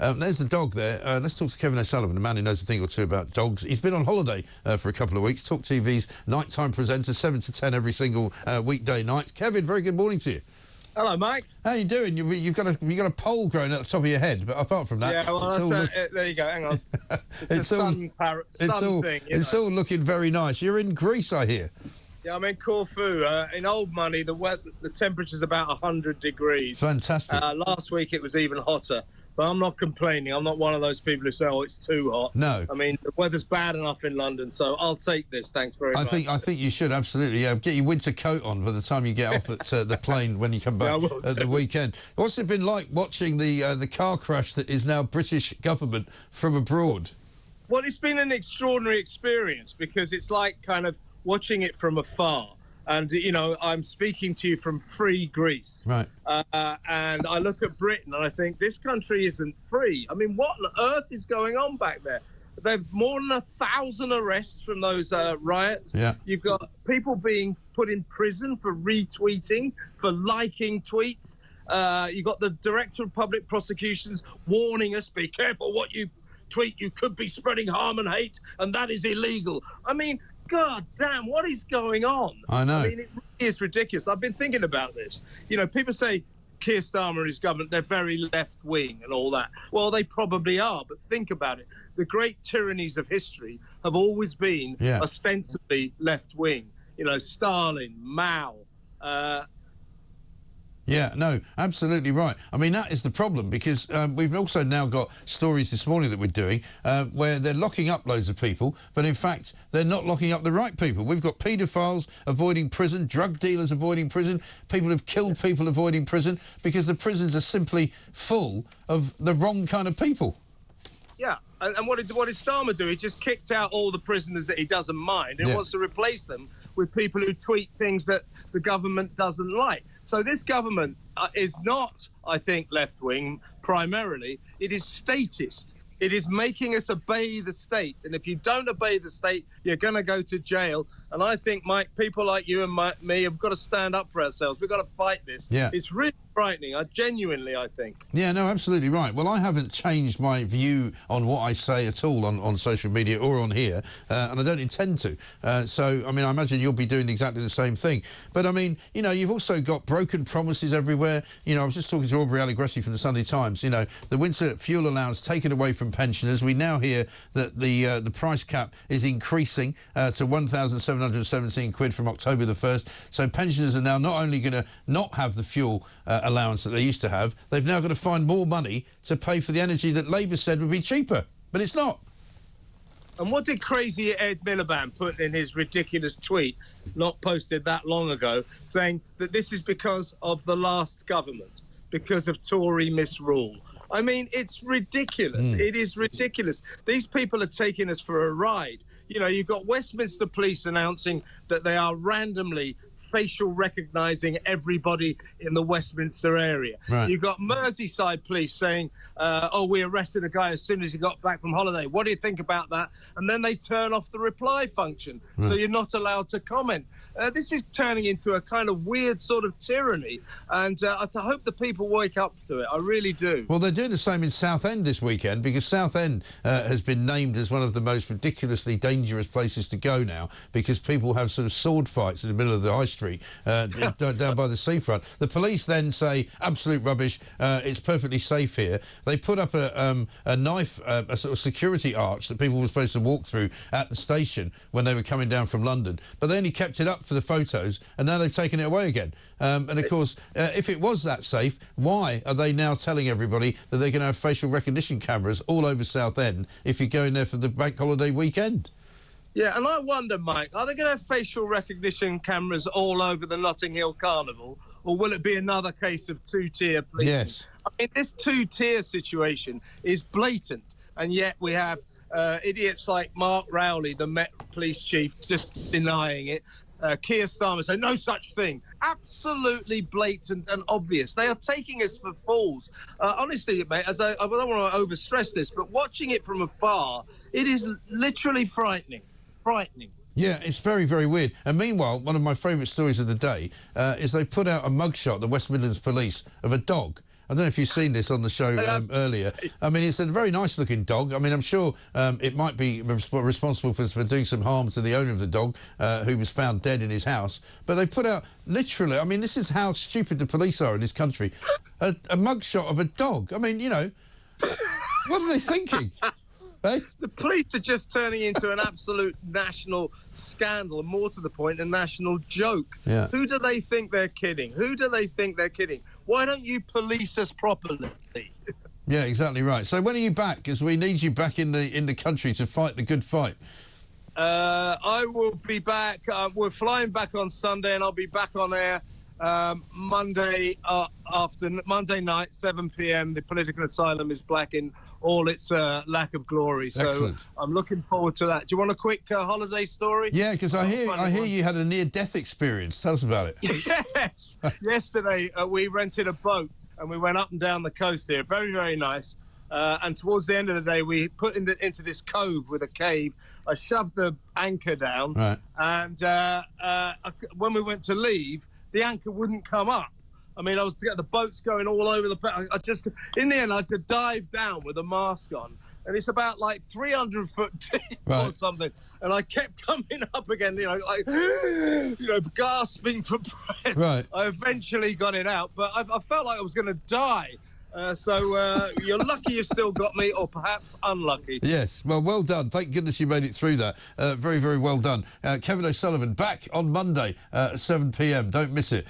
There's the dog there. Let's talk to Kevin O'Sullivan, a man who knows a thing or two about dogs. He's been on holiday for a couple of weeks. Talk TV's nighttime presenter, 7 to 10 every single weekday night. Kevin, very good morning to you. Hello, Mike. How you doing? You've got a pole growing at the top of your head, but apart from that, yeah, well, there you go. Hang on. It's it's all looking very nice. You're in Greece, I hear. Yeah, I'm in Corfu. In old money, the temperature's about 100 degrees. Fantastic. Last week it was even hotter, but I'm not complaining. I'm not one of those people who say, "Oh, it's too hot." No. I mean, the weather's bad enough in London, so I'll take this. Thanks very much. I think you should absolutely. Yeah, get your winter coat on by the time you get off at the plane when you come back at the weekend. What's it been like watching the car crash that is now British government from abroad? Well, it's been an extraordinary experience because it's like kind of watching it from afar. And, you know, I'm speaking to you from free Greece. Right. And I look at Britain and I think this country isn't free. I mean, what on earth is going on back there? There've more than 1,000 arrests from those riots. Yeah. You've got people being put in prison for retweeting, for liking tweets. You've got the Director of Public Prosecutions warning us, be careful what you tweet. You could be spreading harm and hate, and that is illegal. I mean, God damn, what is going on? I know. I mean, it really is ridiculous. I've been thinking about this. You know, people say Keir Starmer and his government, they're very left-wing and all that. Well, they probably are, but think about it. The great tyrannies of history have always been ostensibly left-wing. You know, Stalin, Mao. Yeah, no, absolutely right. I mean, that is the problem because we've also now got stories this morning that we're doing where they're locking up loads of people, but in fact, they're not locking up the right people. We've got paedophiles avoiding prison, drug dealers avoiding prison, people who've killed people avoiding prison because the prisons are simply full of the wrong kind of people. Yeah, and what did Starmer do? He just kicked out all the prisoners that he doesn't mind and wants to replace them with people who tweet things that the government doesn't like. So this government is not, I think, left-wing primarily. It is statist. It is making us obey the state. And if you don't obey the state, you're going to go to jail. And I think, Mike, people like you and me have got to stand up for ourselves. We've got to fight this. Yeah. It's really frightening. I think. Yeah, no, absolutely right. Well, I haven't changed my view on what I say at all on social media or on here, and I don't intend to. So, I mean, I imagine you'll be doing exactly the same thing. But, I mean, you know, you've also got broken promises everywhere. You know, I was just talking to Aubrey Allegretti from the Sunday Times. You know, the winter fuel allowance taken away from pensioners. We now hear that the price cap is increasing to 1,717 quid from October the 1st. So pensioners are now not only going to not have the fuel allowance that they used to have, they've now got to find more money to pay for the energy that Labour said would be cheaper. But it's not. And what did crazy Ed Miliband put in his ridiculous tweet, not posted that long ago, saying that this is because of the last government, because of Tory misrule? I mean, it's ridiculous. It is ridiculous. These people are taking us for a ride. You know, you've got Westminster Police announcing that they are randomly facial recognising everybody in the Westminster area. Right. You've got Merseyside Police saying, oh, we arrested a guy as soon as he got back from holiday. What do you think about that? And then they turn off the reply function, so you're not allowed to comment. This is turning into a kind of weird sort of tyranny, and I hope the people wake up to it. I really do. Well, they're doing the same in Southend this weekend because Southend has been named as one of the most ridiculously dangerous places to go now because people have sort of sword fights in the middle of the high street down by the seafront. The police then say, absolute rubbish, it's perfectly safe here. They put up a knife, a sort of security arch that people were supposed to walk through at the station when they were coming down from London, but they only kept it up for the photos, and now they've taken it away again. And of course, if it was that safe, why are they now telling everybody that they're going to have facial recognition cameras all over Southend if you're going there for the bank holiday weekend? Yeah, and I wonder, Mike, are they going to have facial recognition cameras all over the Notting Hill Carnival, or will it be another case of two-tier policing? Yes. I mean, this two-tier situation is blatant, and yet we have idiots like Mark Rowley, the Met Police Chief, just denying it. Keir Starmer say no such thing. Absolutely blatant and obvious. They are taking us for fools. Honestly, mate, I don't want to overstress this, but watching it from afar, it is literally frightening. Frightening. Yeah, it's very, very weird. And meanwhile, one of my favourite stories of the day is they put out a mugshot, the West Midlands Police, of a dog. I don't know if you've seen this on the show earlier. I mean, it's a very nice-looking dog. I mean, I'm sure it might be responsible for doing some harm to the owner of the dog, who was found dead in his house. But they put out, literally, I mean, this is how stupid the police are in this country, a mugshot of a dog. I mean, you know, what are they thinking? Hey? The police are just turning into an absolute national scandal, and more to the point, a national joke. Yeah. Who do they think they're kidding? Who do they think they're kidding? Why don't you police us properly? Yeah, exactly right. So when are you back? Because we need you back in the country to fight the good fight. I will be back. We're flying back on Sunday, and I'll be back on air Monday night, 7 p.m. The political asylum is black in all its lack of glory. So Excellent. I'm looking forward to that. Do you want a quick holiday story? Yeah, because I hear you had a near-death experience. Tell us about it. Yes. Yesterday we rented a boat and we went up and down the coast here. Very, very nice. And towards the end of the day, we put into this cove with a cave. I shoved the anchor down, Right. and when we went to leave, the anchor wouldn't come up. I mean, the boat's going all over the place. In the end, I had to dive down with a mask on, and it's about like 300 foot deep or something. And I kept coming up again, gasping for breath. Right. I eventually got it out, but I felt like I was going to die. So you're lucky you've still got me, or perhaps unlucky. Yes, well done. Thank goodness you made it through that. Very, very well done. Kevin O'Sullivan back on Monday at 7 p.m. Don't miss it.